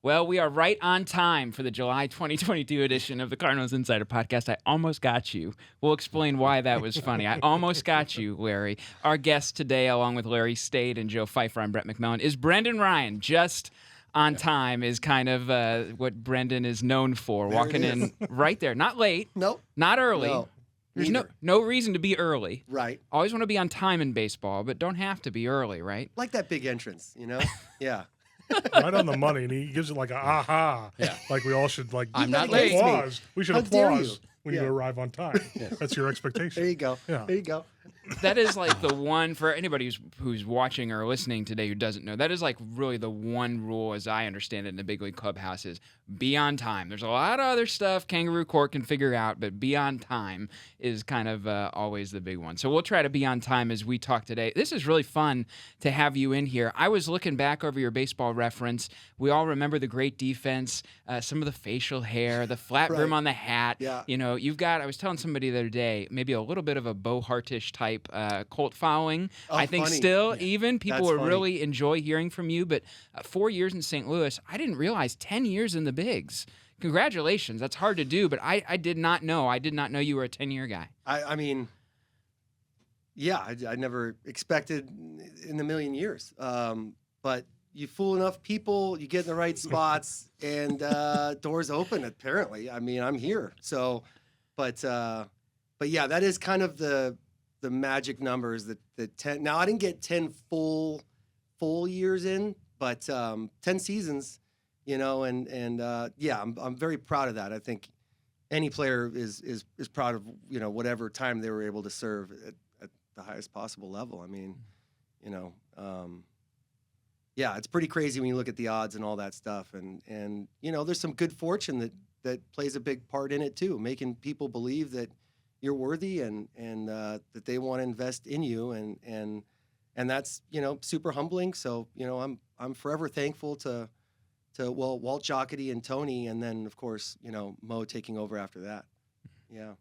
Well, we are right on time for the July 2022 edition of the Cardinals Insider Podcast. I almost got you. We'll explain why that was funny. I almost got you, Larry. Our guest today, along with Larry Stade and Joe Pfeiffer, I'm Brett McMillan, is Brendan Ryan. Just on time is kind of what Brendan is known for, there walking in right there. Not late. Nope. Not early. No. There's no reason to be early. Right. Always want to be on time in baseball, but don't have to be early, right? Like that big entrance, you know? Yeah. Right on the money, and he gives it like a aha. Yeah. Like we all should I'm not late. applause. We should How dare applause you? when Yeah. you arrive on time. That's your expectation. There you go. Yeah. There you go. That is like the one, for anybody who's watching or listening today who doesn't know, that is like really the one rule, as I understand it, in the big league clubhouse is be on time. There's a lot of other stuff Kangaroo Court can figure out, but be on time is kind of always the big one. So we'll try to be on time as we talk today. This is really fun to have you in here. I was looking back over your baseball reference. We all remember the great defense, some of the facial hair, the flat Right. brim on the hat. Yeah. You know, you've got, I was telling somebody the other day, maybe a little bit of a Bo Hartish type cult following. Oh, I think funny. still, even people That's will funny. really enjoy hearing from you. But 4 years in St. Louis, I didn't realize 10 years in the bigs. Congratulations. That's hard to do, but I did not know. I did not know you were a 10-year guy. I mean, yeah, I never expected in a million years. But you fool enough people, you get in the right spots, and doors open, apparently. I mean, I'm here. So, but yeah, that is kind of the magic numbers that 10. Now, I didn't get 10 full years in, but 10 seasons, you know, and yeah, I'm very proud of that. I think any player is proud of, you know, whatever time they were able to serve at the highest possible level. I mean, you know, yeah, it's pretty crazy when you look at the odds and all that stuff. And you know, there's some good fortune that plays a big part in it too, making people believe that you're worthy and that they want to invest in you. And that's, you know, super humbling. So, you know, I'm forever thankful to Walt Jocketty and Tony, and then of course, you know, Mo taking over after that. Yeah.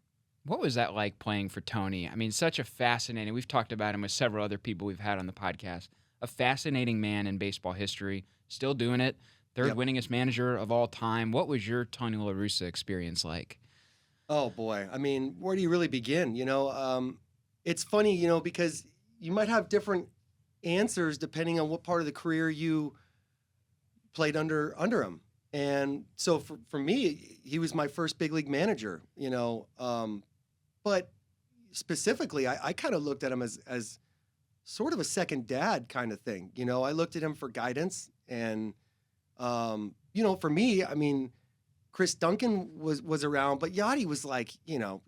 What was that like playing for Tony? I mean, such a fascinating, we've talked about him with several other people we've had on the podcast, a fascinating man in baseball history, still doing it, third Yep. winningest manager of all time. What was your Tony La Russa experience like? Oh boy. I mean, where do you really begin? You know, it's funny, you know, because you might have different answers depending on what part of the career you played under him. And so for me, he was my first big league manager, you know, but specifically, I kind of looked at him as sort of a second dad kind of thing. You know, I looked at him for guidance and, you know, for me, I mean, Chris Duncan was around, but Yachty was like, you know,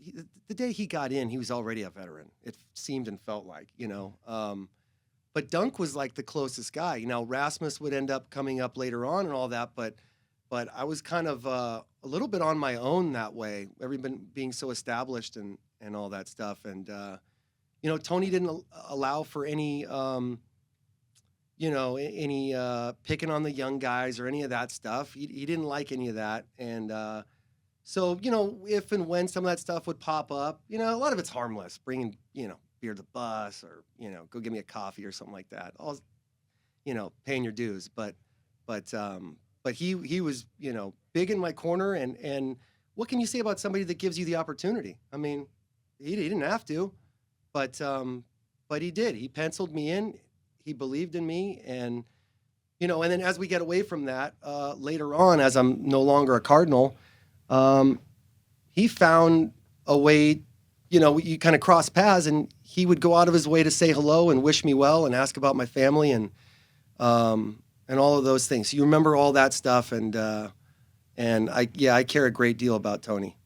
the day he got in, he was already a veteran. It seemed and felt like, you know. But Dunk was like the closest guy. You know, Rasmus would end up coming up later on and all that, but I was kind of a little bit on my own that way. Everybody being so established and all that stuff. And, you know, Tony didn't allow for any, you know, any picking on the young guys or any of that stuff. He didn't like any of that. And so, you know, if and when some of that stuff would pop up, you know, a lot of it's harmless, bringing, you know, beer to the bus or, you know, go get me a coffee or something like that. All, you know, paying your dues. But he was, you know, big in my corner. And what can you say about somebody that gives you the opportunity? I mean, he didn't have to, but he did. He penciled me in. He believed in me, and you know. And then as we get away from that, later on, as I'm no longer a Cardinal, he found a way. You know, you kind of cross paths, and he would go out of his way to say hello and wish me well and ask about my family and all of those things. So you remember all that stuff, and I care a great deal about Tony.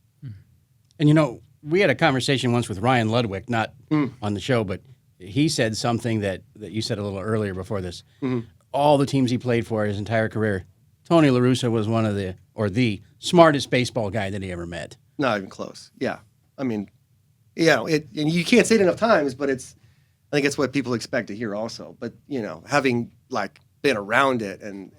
And you know, we had a conversation once with Ryan Ludwig, not on the show, but he said something that you said a little earlier before this. Mm-hmm. All the teams he played for his entire career, Tony La Russa was one of the smartest baseball guy that he ever met. Not even close. Yeah. I mean, you know, and you can't say it enough times, but I think it's what people expect to hear also. But, you know, having like been around it and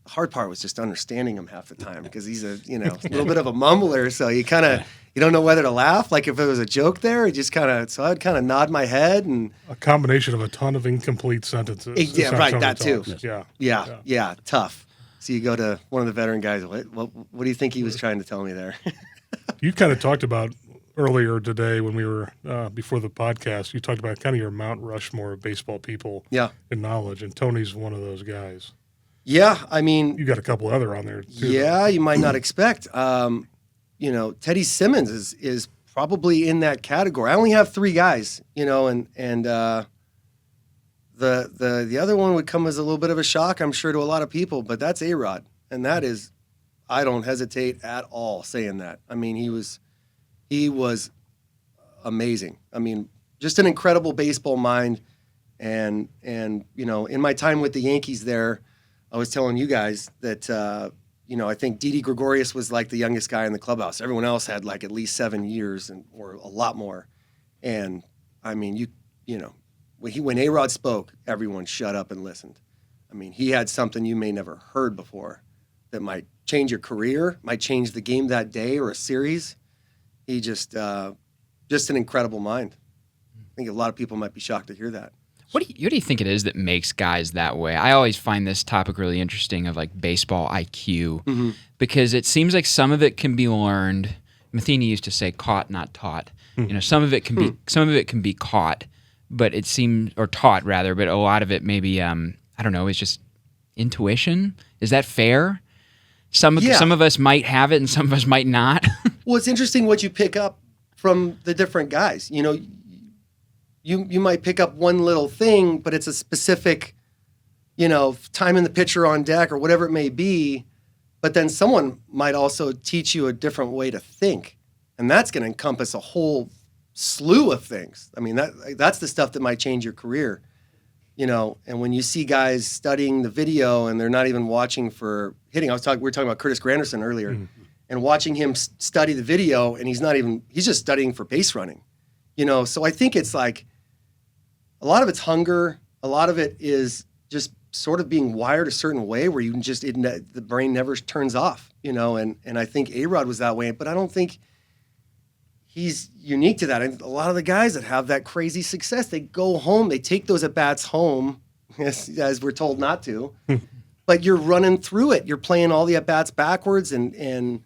the hard part was just understanding him half the time because he's a little bit of a mumbler. So you don't know whether to laugh. Like if it was a joke there, so I'd kind of nod my head and a combination of a ton of incomplete sentences. Yeah, right. That too. Talks. Yeah. Yeah. Tough. So you go to one of the veteran guys. What do you think he was trying to tell me there? You kind of talked about earlier today when we were before the podcast. You talked about kind of your Mount Rushmore of baseball people, Yeah. in knowledge, and Tony's one of those guys. Yeah, I mean, You got a couple other on there too. yeah, you might not expect. Teddy Simmons is probably in that category. I only have 3 guys, and the other one would come as a little bit of a shock, I'm sure, to a lot of people, but that's A-Rod, and that is, I don't hesitate at all saying that. I mean, he was amazing. I mean, just an incredible baseball mind, and in my time with the Yankees there, I was telling you guys that I think Didi Gregorius was like the youngest guy in the clubhouse. Everyone else had like at least 7 years or a lot more. And I mean, when A-Rod spoke, everyone shut up and listened. I mean, he had something you may never heard before that might change your career, might change the game that day or a series. He just an incredible mind. I think a lot of people might be shocked to hear that. What do you think it is that makes guys that way? I always find this topic really interesting of like baseball IQ because it seems like some of it can be learned. Matheny used to say caught, not taught. Some of it can be caught, but it seems, or taught rather, but a lot of it maybe I don't know, it's just intuition. Is that fair? Some of us might have it and some of us might not. Well, it's interesting what you pick up from the different guys. You might pick up one little thing, but it's a specific, time in the pitcher on deck or whatever it may be. But then someone might also teach you a different way to think. And that's going to encompass a whole slew of things. I mean, that's the stuff that might change your career. And when you see guys studying the video and they're not even watching for hitting, we were talking about Curtis Granderson earlier, and watching him study the video, and he's just studying for base running. So I think it's like a lot of it's hunger. A lot of it is just sort of being wired a certain way where you can just, the brain never turns off, and I think A-Rod was that way, but I don't think he's unique to that. And a lot of the guys that have that crazy success, they go home, they take those at-bats home, as we're told not to, but you're running through it. You're playing all the at-bats backwards and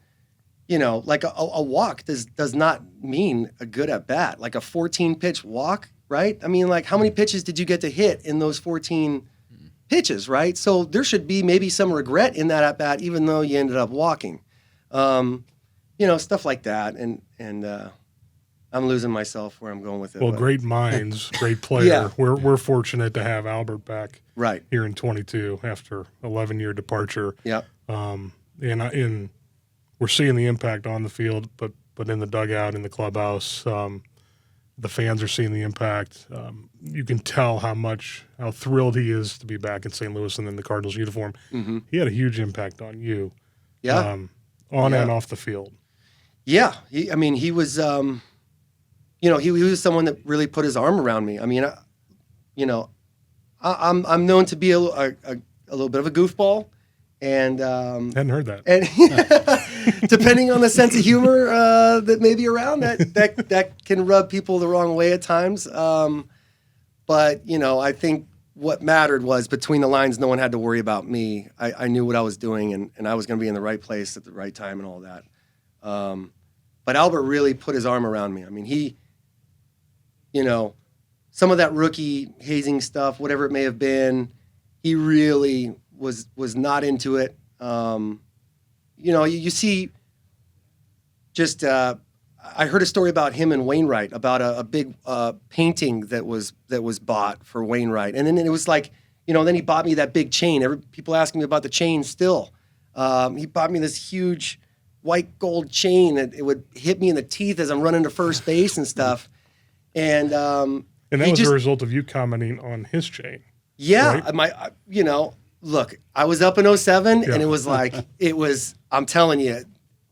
like a walk does not mean a good at-bat. Like a 14-pitch walk, right? I mean, like how many pitches did you get to hit in those 14 pitches, right? So there should be maybe some regret in that at-bat, even though you ended up walking. Stuff like that. And I'm losing myself where I'm going with it. Well, great minds, great player. Yeah. We're fortunate to have Albert back right here in 22 after 11-year departure. Yeah. And we're seeing the impact on the field, but in the dugout, in the clubhouse, the fans are seeing the impact. You can tell how thrilled he is to be back in St. Louis and in the Cardinals uniform. Mm-hmm. He had a huge impact on you, on and off the field. Yeah, he was, he was someone that really put his arm around me. I mean, I'm known to be a little bit of a goofball. And hadn't heard that. And depending on the sense of humor that may be around, that can rub people the wrong way at times. But I think what mattered was between the lines, no one had to worry about me. I knew what I was doing, and I was going to be in the right place at the right time and all that. But Albert really put his arm around me. I mean, he, some of that rookie hazing stuff, whatever it may have been, he really was not into it. You see just I heard a story about him and Wainwright about a big painting that was bought for Wainwright. And then it was like, then he bought me that big chain. People asking me about the chain still. He bought me this huge white gold chain that it would hit me in the teeth as I'm running to first base and stuff. And that was a result of you commenting on his chain. Yeah. Right? Look, I was up in 07 and it was like, I'm telling you,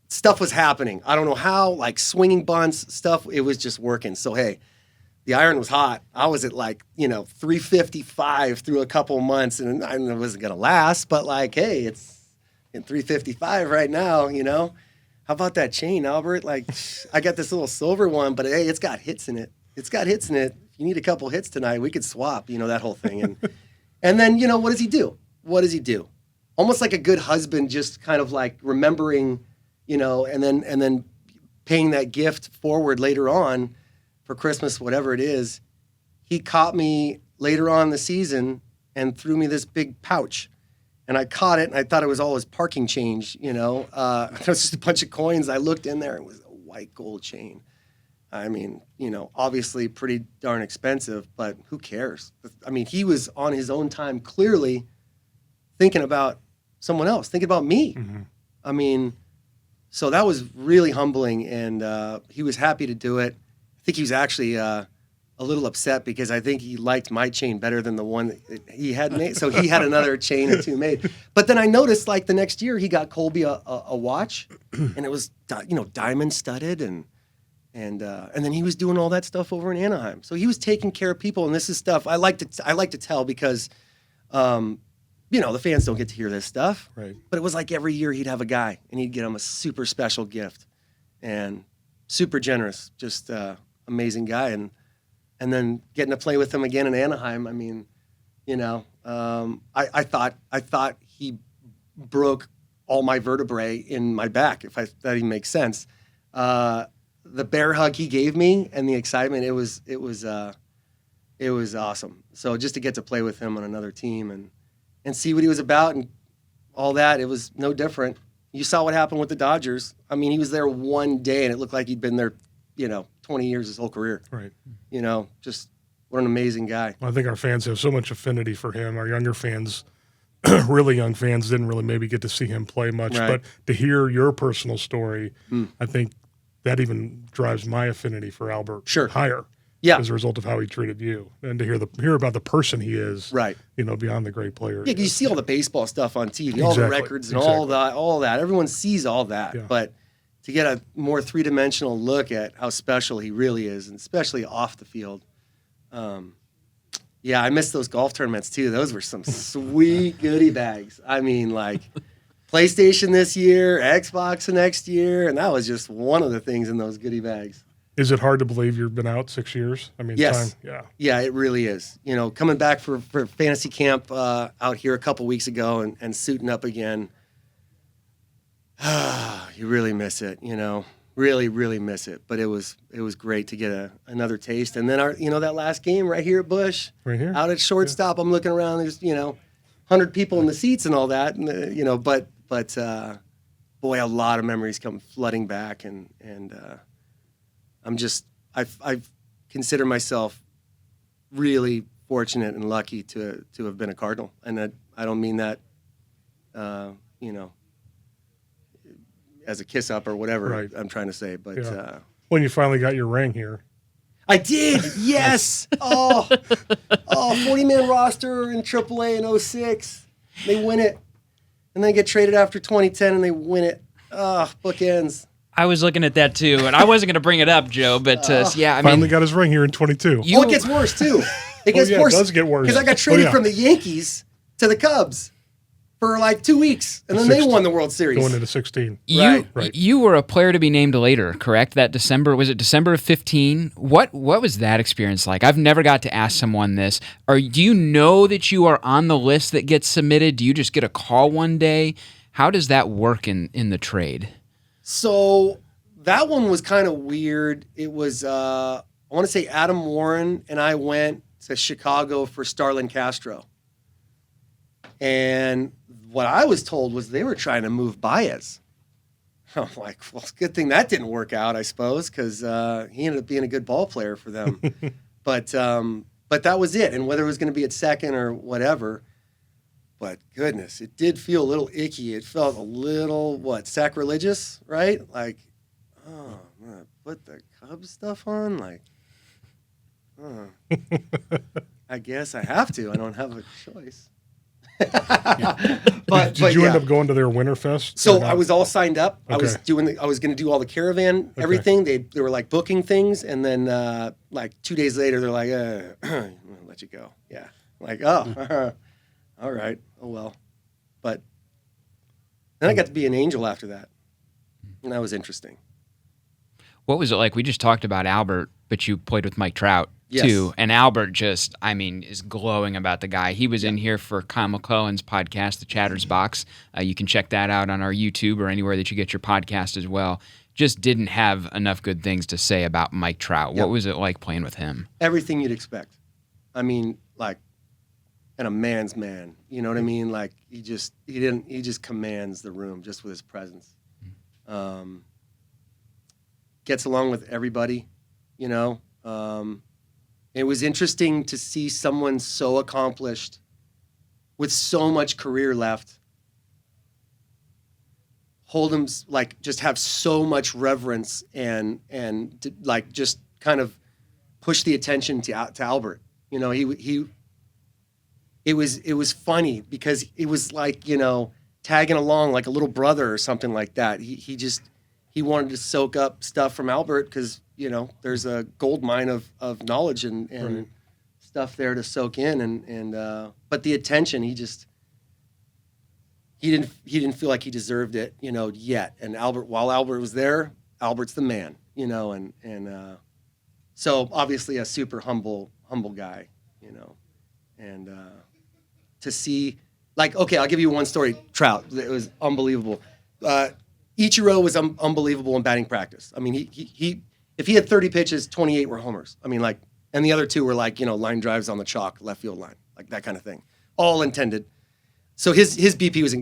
stuff was happening. I don't know how, like swinging bunts, stuff, it was just working. So, hey, the iron was hot. I was at 355 through a couple of months, and I knew it wasn't going to last, but hey, it's in 355 right now, How about that chain, Albert? I got this little silver one, but hey, it's got hits in it. If you need a couple hits tonight, we could swap, that whole thing. And then, what does he do? almost like a good husband, just kind of like remembering, you know, and then paying that gift forward later on for Christmas, whatever it is. He caught me later on in the season and threw me this big pouch. And I caught it, and I thought it was all his parking change, you know. It was just a bunch of coins. I looked in there, it was a white gold chain. I mean, you know, obviously pretty darn expensive, but who cares? I mean, he was on his own time clearly thinking about someone else, thinking about me. Mm-hmm. I mean, so that was really humbling, and he was happy to do it. I think he was actually a little upset because I think he liked my chain better than the one that he had made. So he had another chain or two made. But then I noticed, like, the next year he got Colby a watch, and it was, you know, diamond studded, and then he was doing all that stuff over in Anaheim. So he was taking care of people, and this is stuff I like to tell because, you know, the fans don't get to hear this stuff. Right. But it was like every year he'd have a guy, and he'd get him a super special gift, and super generous, just amazing guy, and then getting to play with him again in Anaheim. I mean, you know, I thought he broke all my vertebrae in my back, if that even makes sense. The bear hug he gave me and the excitement, it was awesome. So just to get to play with him on another team and see what he was about and all that, it was no different. You saw what happened with the Dodgers. I mean, he was there one day and it looked like he'd been there, you know, 20 years his whole career. Right. You know, just what an amazing guy. Well, I think our fans have so much affinity for him. Our younger fans, really young fans, didn't really maybe get to see him play much. Right. But to hear your personal story, I think that even drives my affinity for Albert higher. Yeah. As a result of how he treated you, and to hear about the person he is, right? You know, beyond the great player. Yeah, you see all the baseball stuff on TV, all the records and all that. Everyone sees all that, but to get a more three-dimensional look at how special he really is, and especially off the field. Yeah, I missed those golf tournaments too. Those were some sweet goodie bags. I mean, like PlayStation this year, Xbox the next year, and that was just one of the things in those goodie bags. Is it hard to believe you've been out 6 years? I mean, yes. Time, yeah, it really is. You know, coming back for fantasy camp out here a couple weeks ago and suiting up again, you really miss it. You know, really, really miss it. But it was great to get another taste. And then that last game right here at Busch, right here, out at shortstop, I'm looking around. There's 100 people in the seats and all that. And but boy, a lot of memories come flooding back, and I consider myself really fortunate and lucky to have been a Cardinal, and I don't mean that, as a kiss up or whatever I'm trying to say, but when you finally got your ring here, I did, yes. 40-man roster in AAA in 06, they win it, and then get traded after 2010, and they win it. Bookends. I was looking at that too, and I wasn't going to bring it up, Joe, but I finally got his ring here in 22. It gets worse too. It gets worse. It does get worse because I got traded from the Yankees to the Cubs for like 2 weeks, and then they won the World Series. Going into 16. Right. You were a player to be named later, correct? That December, was it December of 15? What was that experience like? I've never got to ask someone this. Do you know that you are on the list that gets submitted? Do you just get a call one day? How does that work in the trade? So that one was kind of weird. It was, I want to say Adam Warren and I went to Chicago for Starlin Castro. And what I was told was they were trying to move Baez. I'm like, well, it's a good thing that didn't work out, I suppose, because he ended up being a good ball player for them. But that was it. And whether it was going to be at second or whatever, but goodness, it did feel a little icky. It felt a little, sacrilegious, right? Like, I'm going to put the Cubs stuff on? Like, I guess I have to. I don't have a choice. But did you end up going to their Winterfest? So I was all signed up. Okay. I was going to do all the caravan, everything. They were like booking things, and then like 2 days later, they're like, I'm going to let you go. Yeah. Like, all right. Oh, well. But then I got to be an Angel after that. And that was interesting. What was it like? We just talked about Albert, but you played with Mike Trout Yes. too. And Albert just, I mean, is glowing about the guy. He was in here for Kyle McClellan's podcast, The Chatter's Box. You can check that out on our YouTube or anywhere that you get your podcast as well. Just didn't have enough good things to say about Mike Trout. What was it like playing with him? Everything you'd expect. I mean, like, and a man's man. You know what I mean? Like, he just commands the room just with his presence. Gets along with everybody, you know. It was interesting to see someone so accomplished with so much career left hold him, like, just have so much reverence and like just kind of push the attention to Albert. You know, it was funny because it was like, you know, tagging along like a little brother or something like that. He wanted to soak up stuff from Albert because, you know, there's a gold mine of knowledge and Right. stuff there to soak in. But the attention, he didn't feel like he deserved it, you know, yet. And while Albert was there, Albert's the man, you know, and so obviously a super humble guy, you know, and to see, like, okay, I'll give you one story. Trout, it was unbelievable. Ichiro was unbelievable in batting practice. I mean, he if he had 30 pitches, 28 were homers. I mean, like, and the other 2 were like, you know, line drives on the chalk, left field line, like that kind of thing, all intended. So his BP was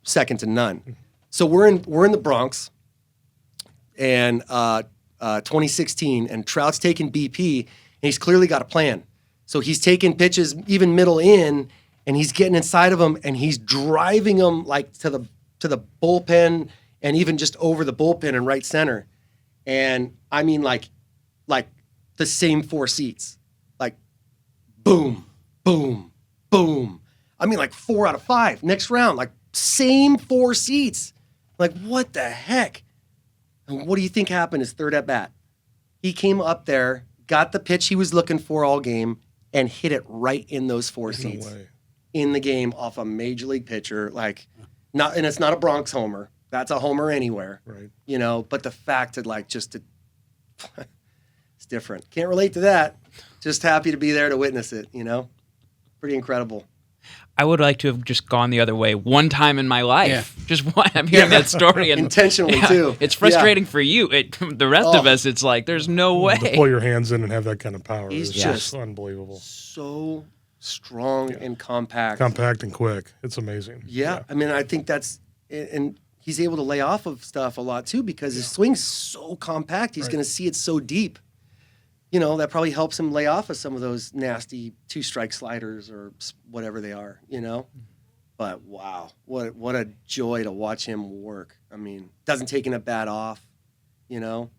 second to none. So we're in the Bronx, and 2016, and Trout's taking BP, and he's clearly got a plan. So he's taking pitches even middle in, and he's getting inside of them, and he's driving them like to the bullpen, and even just over the bullpen and right center. And I mean, like the same 4 seats, like boom, boom, boom. I mean, like 4 out of 5 next round, like same 4 seats. Like, what the heck? And what do you think happened his third at bat? He came up there, got the pitch he was looking for all game, and hit it right in those 4 seats. No way. In the game off a major league pitcher. Like, not, and it's not a Bronx homer. That's a homer anywhere. Right. You know, but the fact that, like, just to, it's different. Can't relate to that. Just happy to be there to witness it, you know? Pretty incredible. I would like to have just gone the other way one time in my life. Yeah. Just one. I'm hearing that story. And, Intentionally, too. It's frustrating for you. The rest of us, it's like, there's no way. To pull your hands in and have that kind of power He's is just unbelievable. So strong and compact. Compact and quick. It's amazing. Yeah. I mean, I think that's, and he's able to lay off of stuff a lot too because his swing's so compact. He's Right. going to see it so deep. You know, that probably helps him lay off of some of those nasty 2-strike sliders or whatever they are, you know? But wow, what a joy to watch him work. I mean, doesn't take an at bat off, you know?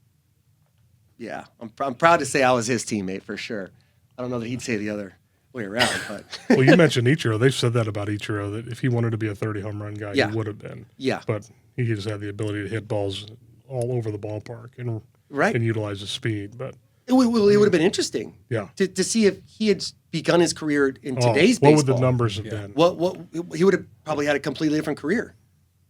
Yeah, I'm proud to say I was his teammate for sure. I don't know that he'd say the other way around, but Well, you mentioned Ichiro. They've said that about Ichiro, that if he wanted to be a 30 home run guy, Yeah. he would have been. yeah, But he just had the ability to hit balls all over the ballpark and right. utilize his speed. But It would have been interesting yeah. to see if he had begun his career in today's what baseball. would the numbers have been? What he would have probably had a completely different career.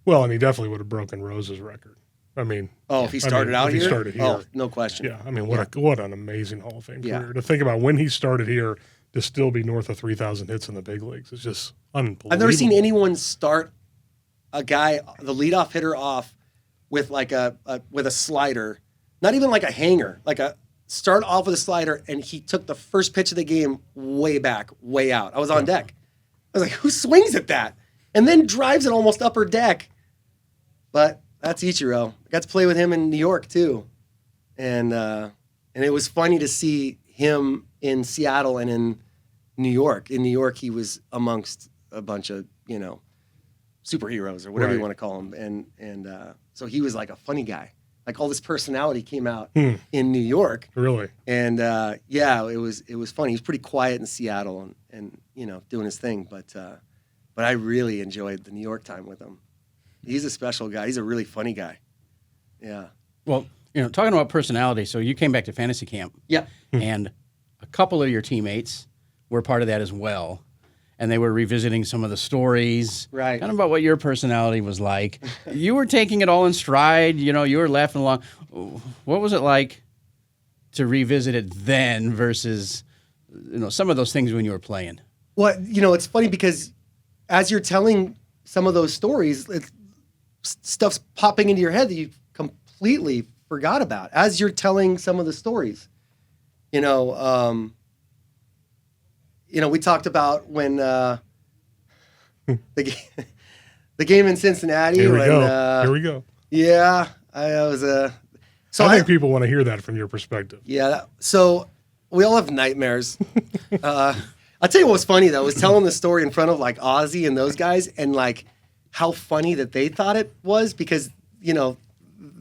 Well, and he definitely would have broken Rose's record. I mean, Oh, if he started out if here? he started here. Oh, no question. yeah. I mean, what an amazing Hall of Fame Yeah. career. To think about when he started here to still be north of 3,000 hits in the big leagues is just unbelievable. I've never seen anyone start a guy, the leadoff hitter, off with like with a slider, not even like a hanger, like a start off with a slider, and he took the first pitch of the game way back, way out. I was on deck. I was like, who swings at that? And then drives it almost upper deck. But that's Ichiro. I got to play with him in New York too, and it was funny to see him in Seattle and in New York. In New York, he was amongst a bunch of, you know, superheroes or whatever you Right. want to call them, and so he was like a funny guy. Like all this personality came out in New York, Really? and yeah, it was funny. He was pretty quiet in Seattle and you know, doing his thing, but I really enjoyed the New York time with him. He's a special guy. He's a really funny guy. Yeah. Well, you know, talking about personality, so you came back to fantasy camp, Yeah. and a couple of your teammates were part of that as well, and they were revisiting some of the stories, Right. kind of about what your personality was like. You were taking it all in stride, you know, you were laughing along. What was it like to revisit it then versus, some of those things when you were playing? Well, it's funny because as you're telling some of those stories, stuff's popping into your head that you completely forgot about as you're telling some of the stories. We talked about when the game in Cincinnati. Here we go. Yeah, I was So I think people want to hear that from your perspective. Yeah. So we all have nightmares. I'll tell you what was funny though. I was telling the story in front of like Ozzy and those guys, and like how funny that they thought it was because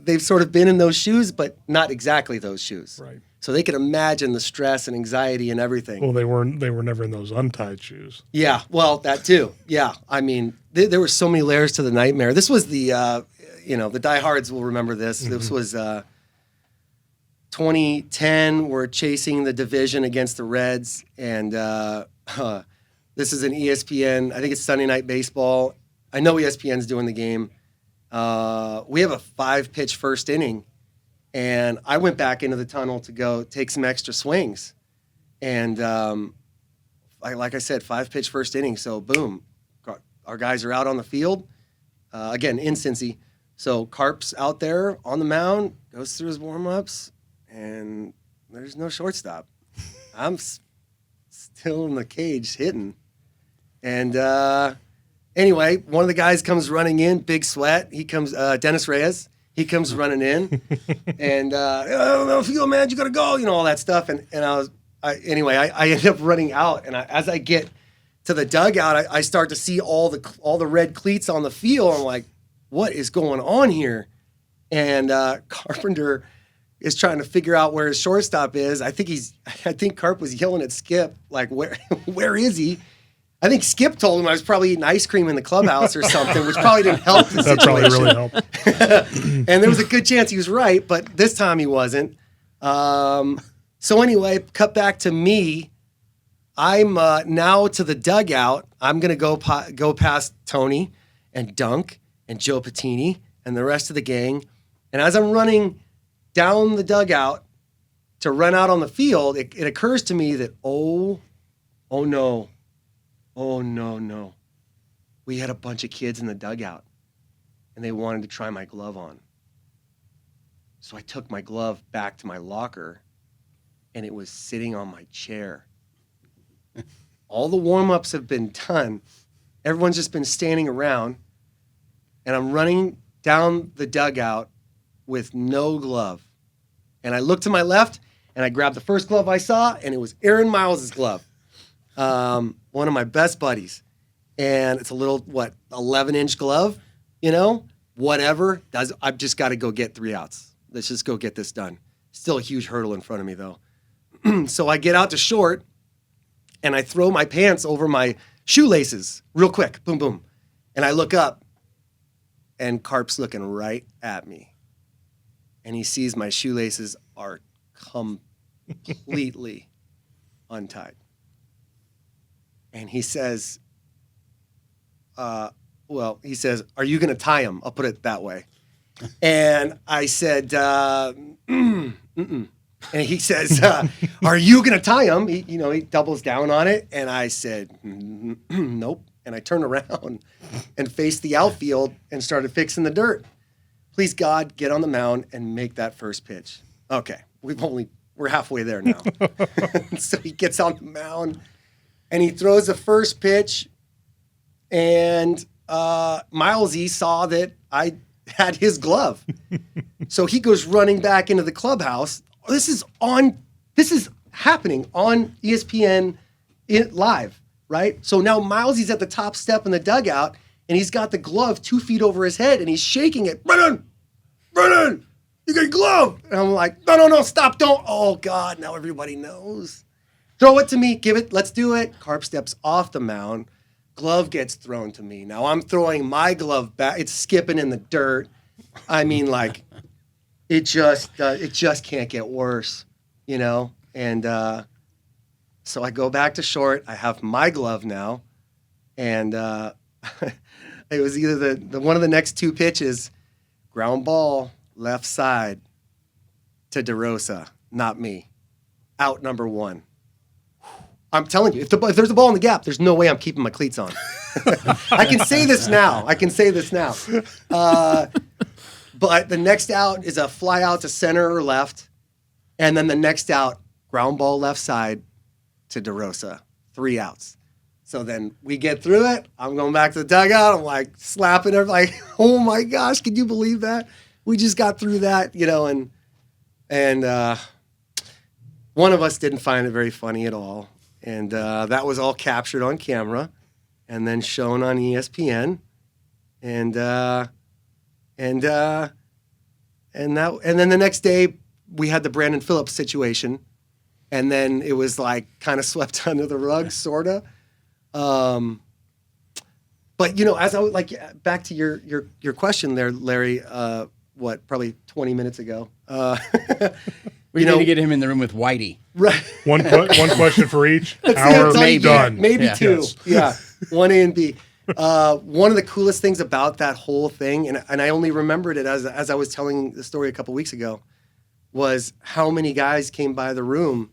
they've sort of been in those shoes, but not exactly those shoes. Right. So they could imagine the stress and anxiety and everything. Well, they were never in those untied shoes. Yeah. Well, that too. Yeah. I mean, there were so many layers to the nightmare. This was the the diehards will remember this. Mm-hmm. This was 2010. We're chasing the division against the Reds, and this is an ESPN. I think it's Sunday Night Baseball. I know ESPN's doing the game. We have a 5-pitch first inning, and I went back into the tunnel to go take some extra swings, and like I said, 5-pitch first inning. So boom, our guys are out on the field again in Cincy. So Carp's out there on the mound, goes through his warm-ups, and there's no shortstop. I'm still in the cage hitting. And anyway, one of the guys comes running in, big sweat. He comes, Dennis Reyes. He comes running in. And, I don't know if you go, man, you got to go, all that stuff. And I ended up running out. And as I get to the dugout, I start to see all the red cleats on the field. I'm like, what is going on here? And Carpenter is trying to figure out where his shortstop is. I think Carp was yelling at Skip, like, where is he? I think Skip told him I was probably eating ice cream in the clubhouse or something, which probably didn't help the situation. That probably really helped. And there was a good chance he was right, but this time he wasn't. So anyway, cut back to me. I'm now to the dugout. I'm going to go past Tony and Dunk and Joe Patini and the rest of the gang. And as I'm running down the dugout to run out on the field, it occurs to me that, oh no. We had a bunch of kids in the dugout, and they wanted to try my glove on. So I took my glove back to my locker, and it was sitting on my chair. All the warm-ups have been done. Everyone's just been standing around, and I'm running down the dugout with no glove. And I look to my left, and I grab the first glove I saw, and it was Aaron Miles' glove. One of my best buddies. And it's a little, 11-inch glove, whatever. I've just got to go get 3 outs. Let's just go get this done. Still a huge hurdle in front of me, though. So I get out to short, and I throw my pants over my shoelaces real quick. Boom, boom. And I look up, and Carp's looking right at me. And he sees my shoelaces are completely untied. And he says, are you going to tie him? I'll put it that way. And I said, mm-mm. And he says, are you going to tie him? He doubles down on it. And I said, nope. And I turned around and faced the outfield and started fixing the dirt. Please, God, get on the mound and make that first pitch. Okay, we're halfway there now. So he gets on the mound. And he throws the first pitch, and Milesy saw that I had his glove. So he goes running back into the clubhouse. This is happening on ESPN live, right? So now Milesy's at the top step in the dugout, and he's got the glove 2 feet over his head, and he's shaking it. Brennan, you got a glove. And I'm like, no, stop, don't. Oh, God, now everybody knows. Throw it to me, give it, let's do it. Carp steps off the mound. Glove gets thrown to me. Now I'm throwing my glove back. It's skipping in the dirt. I mean, like, it just can't get worse, And so I go back to short. I have my glove now. And it was either the one of the next 2 pitches, ground ball, left side to DeRosa. not me. Out number 1. I'm telling you, if there's a ball in the gap, there's no way I'm keeping my cleats on. I can say this now. But the next out is a fly out to center or left. And then the next out, ground ball left side to DeRosa. 3 outs. So then we get through it. I'm going back to the dugout. I'm like slapping her, like, oh my gosh, can you believe that? We just got through that, and one of us didn't find it very funny at all. And that was all captured on camera and then shown on ESPN. And then the next day we had the Brandon Phillips situation, and then it was like kind of swept under the rug, sorta. But as I was back to your question there, Larry, probably 20 minutes ago. We need to get him in the room with Whitey. Right. One question for each. Hour maybe done. Maybe yeah. 2. Yes. Yeah. 1 A and B. One of the coolest things about that whole thing, and I only remembered it as I was telling the story a couple weeks ago, was how many guys came by the room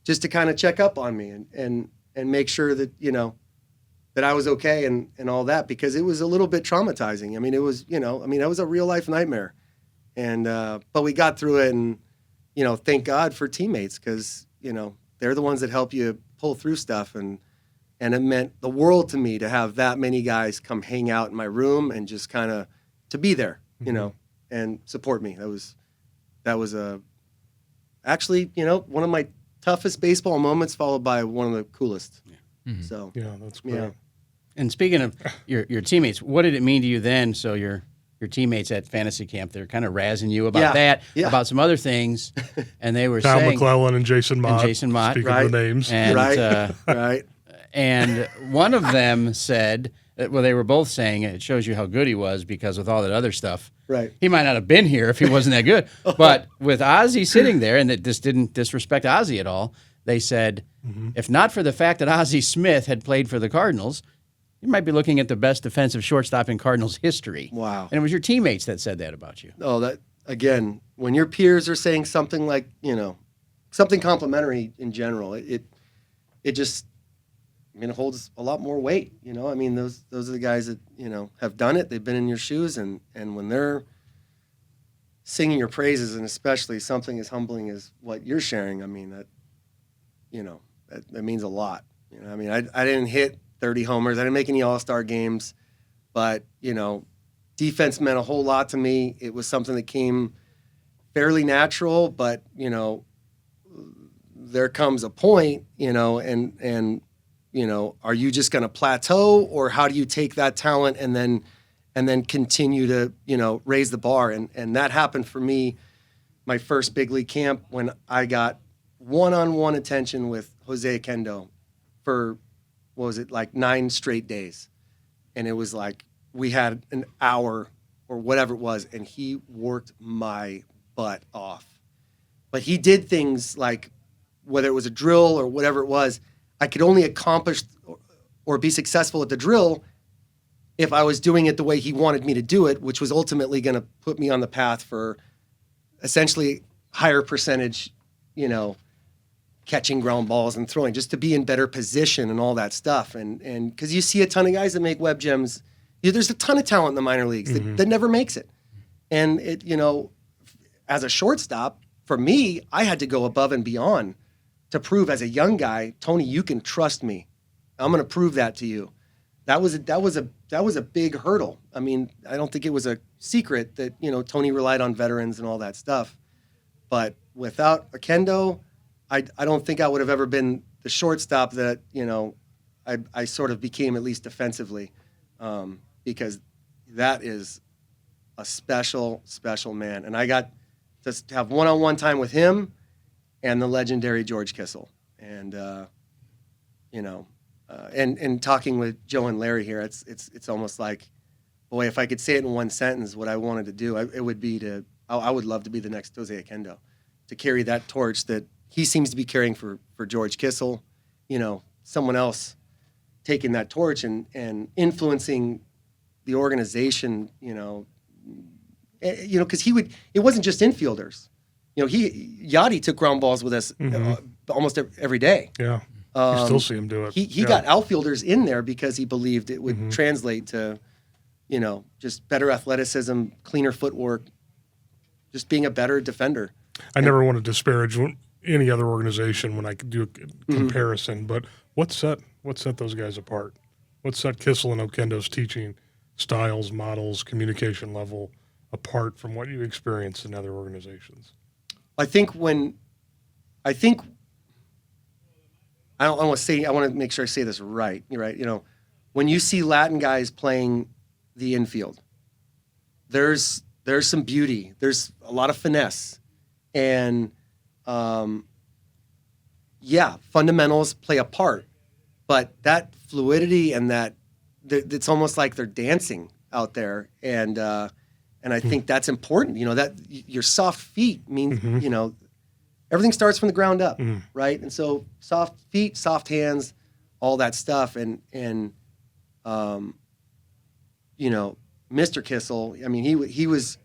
just to kind of check up on me and make sure that, that I was okay and all that, because it was a little bit traumatizing. I mean, it was, that was a real life nightmare. And, but we got through it, and, thank God for teammates, because, they're the ones that help you pull through stuff. And it meant the world to me to have that many guys come hang out in my room and just kind of to be there, and support me. That was actually, one of my toughest baseball moments, followed by one of the coolest. Yeah. Mm-hmm. So Yeah, that's great. yeah. And speaking of your teammates, what did it mean to you then? So your teammates at fantasy camp, they're kind of razzing you about that, about some other things, and they were Tom saying McClellan and Jason Mott. Speaking of the names. and, Right. And one of them said, well, they were both saying it shows you how good he was, because with all that other stuff, Right. he might not have been here if he wasn't that good. But with Ozzie sitting there, and that this didn't disrespect Ozzie at all, they said, if not for the fact that Ozzie Smith had played for the Cardinals, you might be looking at the best defensive shortstop in Cardinals history. Wow. And it was your teammates that said that about you. Oh, that again, when your peers are saying something like, something complimentary in general, it just, it holds a lot more weight. Those are the guys that, have done it. They've been in your shoes, and when they're singing your praises, and especially something as humbling as what you're sharing, that means a lot. I didn't hit 30 homers. I didn't make any All-Star games, but, defense meant a whole lot to me. It was something that came fairly natural, but, there comes a point, and are you just going to plateau, or how do you take that talent and then continue to, raise the bar? And that happened for me my first big league camp, when I got one-on-one attention with Jose Oquendo for, 9 straight days. And it was like we had an hour or whatever it was, and he worked my butt off. But he did things like, whether it was a drill or whatever it was, I could only accomplish or be successful at the drill if I was doing it the way he wanted me to do it, which was ultimately going to put me on the path for essentially higher percentage, catching ground balls and throwing, just to be in better position and all that stuff. And because you see a ton of guys that make web gems, there's a ton of talent in the minor leagues that never makes it. And it, as a shortstop, for me, I had to go above and beyond to prove as a young guy, Tony, you can trust me. I'm going to prove that to you. That was a big hurdle. I don't think it was a secret that, Tony relied on veterans and all that stuff. But without Oquendo, I don't think I would have ever been the shortstop that, I sort of became, at least defensively, because that is a special, special man. And I got to have one-on-one time with him and the legendary George Kissell. And, and talking with Joe and Larry here, it's almost like, boy, if I could say it in one sentence, what I wanted to do, it would be I would love to be the next Jose Oquendo, to carry that torch that he seems to be carrying for George Kissell, someone else taking that torch and influencing the organization, because it wasn't just infielders. Yachty took ground balls with us almost every day. Yeah. You still see him do it. He got outfielders in there because he believed it would translate to, just better athleticism, cleaner footwork, just being a better defender. I never want to disparage any other organization when I could do a comparison, but what set those guys apart? What set Kissell and Oquendo's teaching styles, models, communication level apart from what you experience in other organizations? I want to make sure I say this right. You're right. When you see Latin guys playing the infield, there's some beauty. There's a lot of finesse, and fundamentals play a part. But that fluidity and it's almost like they're dancing out there, and I think that's important. That your soft feet means everything starts from the ground up, right? And so soft feet, soft hands, all that stuff, and Mr. Kissell. I mean, he was.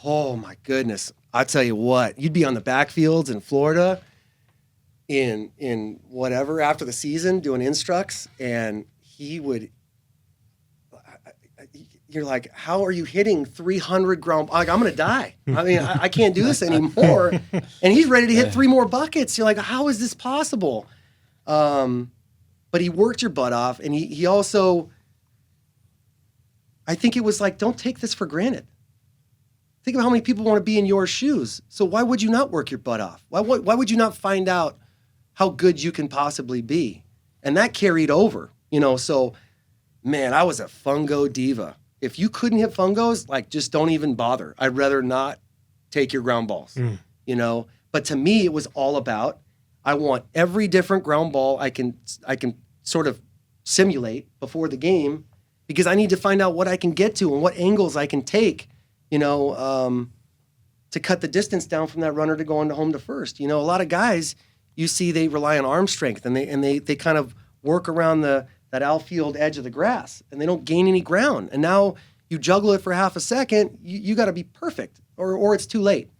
Oh my goodness! I tell you what, you'd be on the backfields in Florida, in whatever after the season doing instructs, and he would. You're like, how are you hitting 300 ground? Like, I'm gonna die. I mean, I can't do this anymore. And he's ready to hit 3 more buckets. You're like, how is this possible? But he worked your butt off, and he also. I think it was like, don't take this for granted. Think of how many people want to be in your shoes. So why would you not work your butt off? Why would you not find out how good you can possibly be? And that carried over, So, man, I was a fungo diva. If you couldn't hit fungos, like, just don't even bother. I'd rather not take your ground balls, But to me, it was all about, I want every different ground ball I can sort of simulate before the game, because I need to find out what I can get to and what angles I can take, to cut the distance down from that runner to go into home to first. A lot of guys, you see, they rely on arm strength, and they kind of work around that outfield edge of the grass, and they don't gain any ground. And now you juggle it for half a second, you got to be perfect, or it's too late.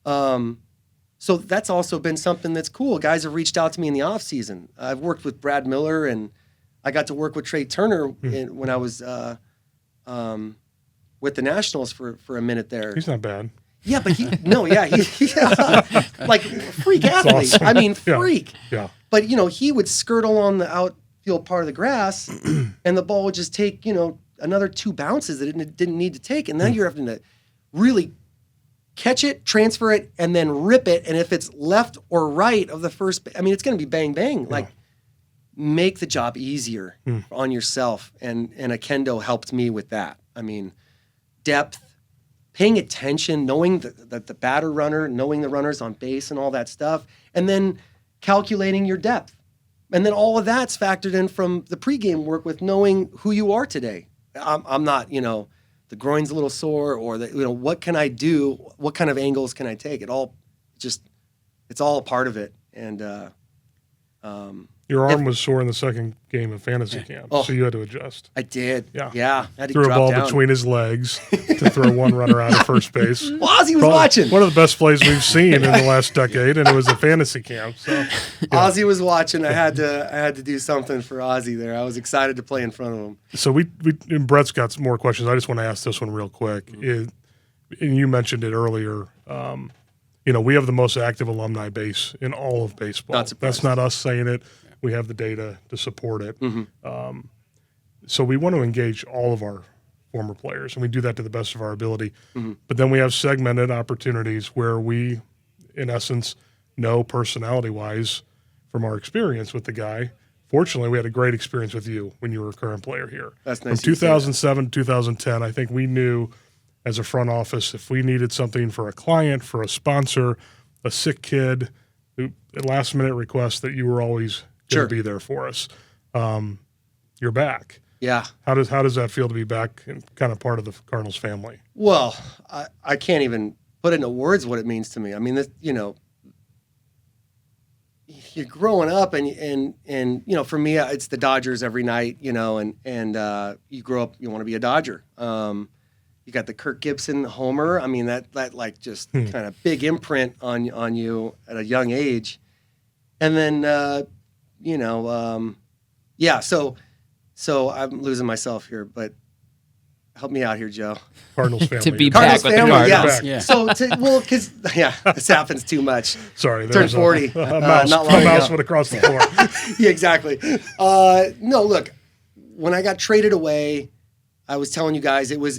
So that's also been something that's cool. Guys have reached out to me in the off season. I've worked with Brad Miller, and I got to work with Trey Turner when I was with the Nationals for a minute there. He's not bad. Yeah, but he's like freak athlete. Awesome. I mean, freak. Yeah. But he would skirt along the outfield part of the grass, and the ball would just take another 2 bounces that it didn't need to take, and now you're having to really catch it, transfer it, and then rip it. And if it's left or right of the first, it's going to be bang bang. Yeah. Like, make the job easier on yourself, and Oquendo helped me with that. Depth, paying attention, knowing the batter runner, knowing the runners on base and all that stuff, and then calculating your depth. And then all of that's factored in from the pregame work with knowing who you are today. I'm not, the groin's a little sore, or what can I do? What kind of angles can I take? It's all a part of it. And your arm was sore in the second game of fantasy camp, so you had to adjust. I did. Yeah. I had to threw a drop ball down between his legs to throw one runner out of first base. Well, Ozzy was watching. One of the best plays we've seen in the last decade, and it was a fantasy camp. So yeah. Ozzy was watching. I had to do something for Ozzy there. I was excited to play in front of him. So and Brett's got some more questions. I just want to ask this one real quick. And you mentioned it earlier. We have the most active alumni base in all of baseball. Not surprised. That's not us saying it. We have the data to support it. So we want to engage all of our former players, and we do that to the best of our ability. But then we have segmented opportunities where we, in essence, know personality-wise from our experience with the guy. Fortunately, we had a great experience with you when you were a current player here. That's nice. From 2007 to 2010, I think we knew as a front office if we needed something for a client, for a sponsor, a sick kid, a last-minute request, that you were always going to be there for us. You're back. Yeah. How does that feel to be back and kind of part of the Cardinals family? Well, I can't even put into words what it means to me. You're growing up, and for me, it's the Dodgers every night, and you grow up, you want to be a Dodger. you got the Kirk Gibson homer. I mean, that like just kind of big imprint on you at a young age. And then, yeah, so I'm losing myself here, but help me out here, Joe. Cardinals family. To be Cardinals back with the family, Cardinals. yes. Yeah. So, because this happens too much. Sorry, Turned 40. A mouse, not long a mouse ago. went across the floor. Yeah, exactly. No, look, when I got traded away, I was telling you guys it was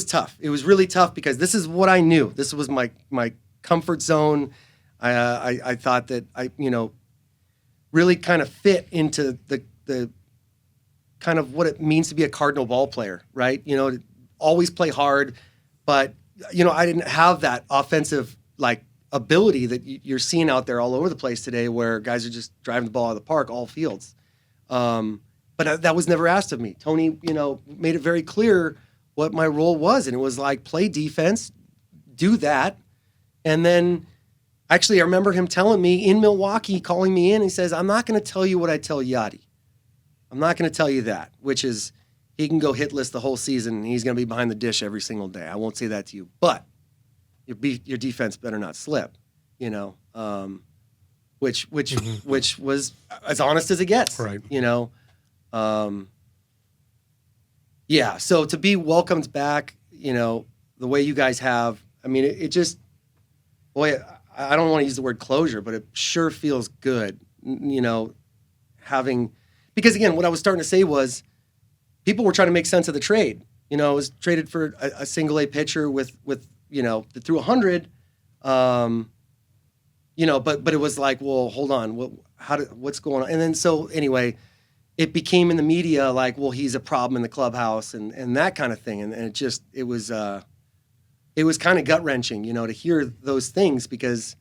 tough. It was really tough because this is what I knew. This was my comfort zone. I thought that I really kind of fit into the kind of what it means to be a Cardinal ball player, right? To always play hard, but I didn't have that offensive like ability that you're seeing out there all over the place today, where guys are just driving the ball out of the park, all fields. But that was never asked of me. Tony, made it very clear what my role was, and it was like play defense, do that, and then. Actually, I remember him telling me in Milwaukee, calling me in. He says, I'm not going to tell you what I tell Yachty. I'm not going to tell you that, which is he can go hitless the whole season, and he's going to be behind the dish every single day. I won't say that to you. But your defense better not slip, which was as honest as it gets. Right. Yeah, so to be welcomed back, the way you guys have, I mean, it just, boy, I don't want to use the word closure, but it sure feels good, having, because again, what I was starting to say was people were trying to make sense of the trade. It was traded for a single A pitcher with that threw 100, but it was like, well, hold on, what's going on? And then so anyway, it became in the media like, well, he's a problem in the clubhouse and that kind of thing, and it was kind of gut-wrenching, to hear those things, because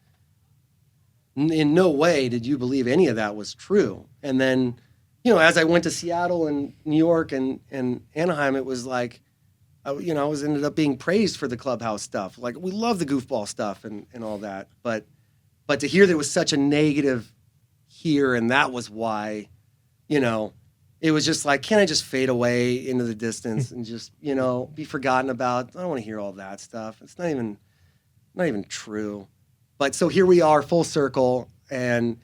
in no way did you believe any of that was true. And then, as I went to Seattle and New York and Anaheim, it was like, I was ended up being praised for the clubhouse stuff. Like, we love the goofball stuff and all that. But to hear there was such a negative here, and that was why, it was just like, can't I just fade away into the distance and just, be forgotten about? I don't want to hear all that stuff. It's not even true. But so here we are, full circle, and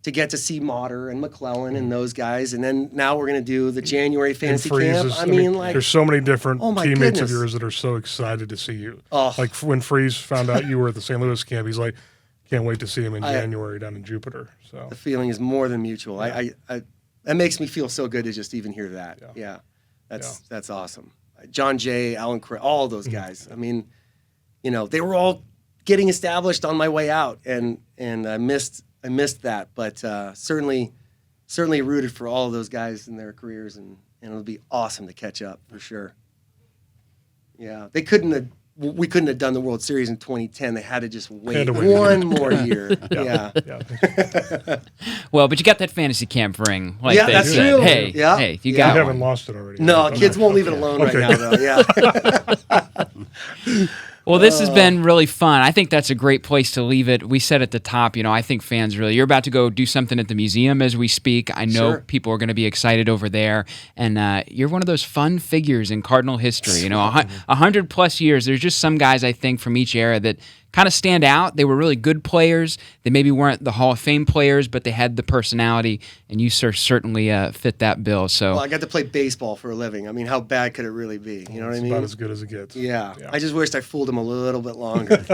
to get to see Motter and McClellan and those guys, and then now we're going to do the January fantasy camp. I mean, like, there's so many different teammates goodness of yours that are so excited to see you. Oh. Like when Freeze found out you were at the St. Louis camp, he's like, can't wait to see him in January down in Jupiter. So the feeling is more than mutual. Yeah. I that makes me feel so good to just even hear that. Yeah. That's awesome. John Jay, Alan Craig, all those guys. I mean, they were all getting established on my way out, and I missed that, but certainly rooted for all of those guys in their careers, and it'll be awesome to catch up for sure. Yeah, we couldn't have done the World Series in 2010. They had to just wait one more year. Yeah. Well, but you got that fantasy camp ring. Like Yeah, they that's said. true. Hey, Yeah. hey, you you got haven't one. lost it already. No, kids won't leave it alone right now, though. Yeah. Well, this has been really fun. I think that's a great place to leave it. We said at the top, I think fans really, you're about to go do something at the museum as we speak. I know Sure. people are going to be excited over there. And you're one of those fun figures in Cardinal history. 100 plus years. There's just some guys, I think, from each era that kind of stand out. They were really good players. They maybe weren't the Hall of Fame players, but they had the personality, and you certainly fit that bill. So, Well, I got to play baseball for a living. I mean, how bad could it really be? You know what I mean? About as good as it gets. Yeah. I just wished I fooled him a little bit longer.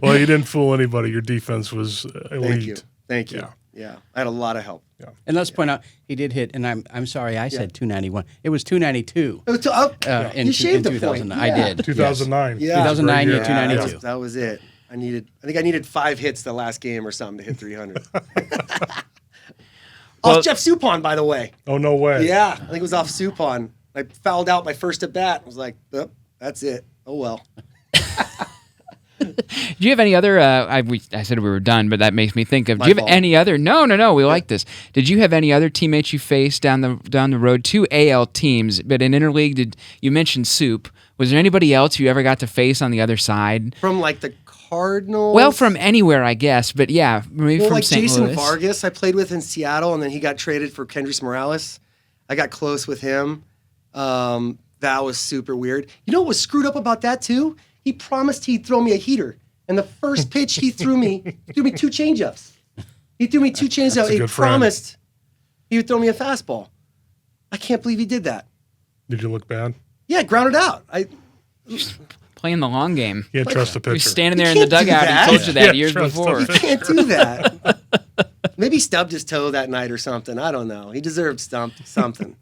Well, you didn't fool anybody. Your defense was elite. Thank you. Yeah. I had a lot of help. And let's point out, he did hit, and I'm sorry, I said 291. It was 292. You shaved a 2000. point. I Yeah. did. 2009. Yeah. 2009, you had Yeah, 292. that was it. I think I needed 5 hits the last game or something to hit 300. Off Jeff Suppan, by the way. Oh, no way. Yeah, I think it was off Suppan. I fouled out my first at bat. I was like, oh, that's it. Oh, well. do you have any other? I said we were done, but that makes me think of. My Do you have fault. any other? No. We like this. Did you have any other teammates you faced down the road? 2 AL teams, but in interleague, you mentioned Soup. Was there anybody else you ever got to face on the other side? From like the Cardinals? Well, from anywhere, I guess, but yeah, maybe Well, from like St. Jason Louis. Vargas, I played with in Seattle, and then he got traded for Kendrys Morales. I got close with him. That was super weird. You know what was screwed up about that too? He promised he'd throw me a heater. And the first pitch he threw me two changeups. He threw me two changeups. He promised he would throw me a fastball. I can't believe he did that. Did you look bad? Yeah, grounded out. Playing the long game. You can't trust the pitcher. He was standing there in the dugout. He told you that years before. You can't do that. Maybe he stubbed his toe that night or something. I don't know. He deserved something.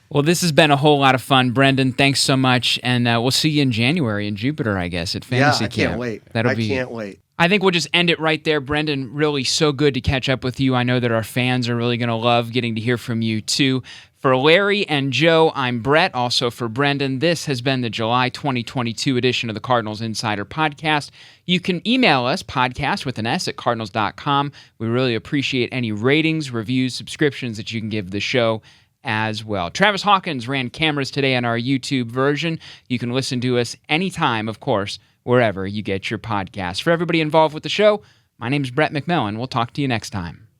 Well, this has been a whole lot of fun. Brendan, thanks so much. And we'll see you in January in Jupiter, I guess, at Fantasy Camp. Yeah, I can't wait. I can't wait. I think we'll just end it right there. Brendan, really so good to catch up with you. I know that our fans are really going to love getting to hear from you, too. For Larry and Joe, I'm Brett. Also for Brendan, this has been the July 2022 edition of the Cardinals Insider Podcast. You can email us, podcast with an S at cardinals.com. We really appreciate any ratings, reviews, subscriptions that you can give the show as well. Travis Hawkins ran cameras today on our YouTube version. You can listen to us anytime, of course, wherever you get your podcasts. For everybody involved with the show, my name is Brett McMillan. We'll talk to you next time.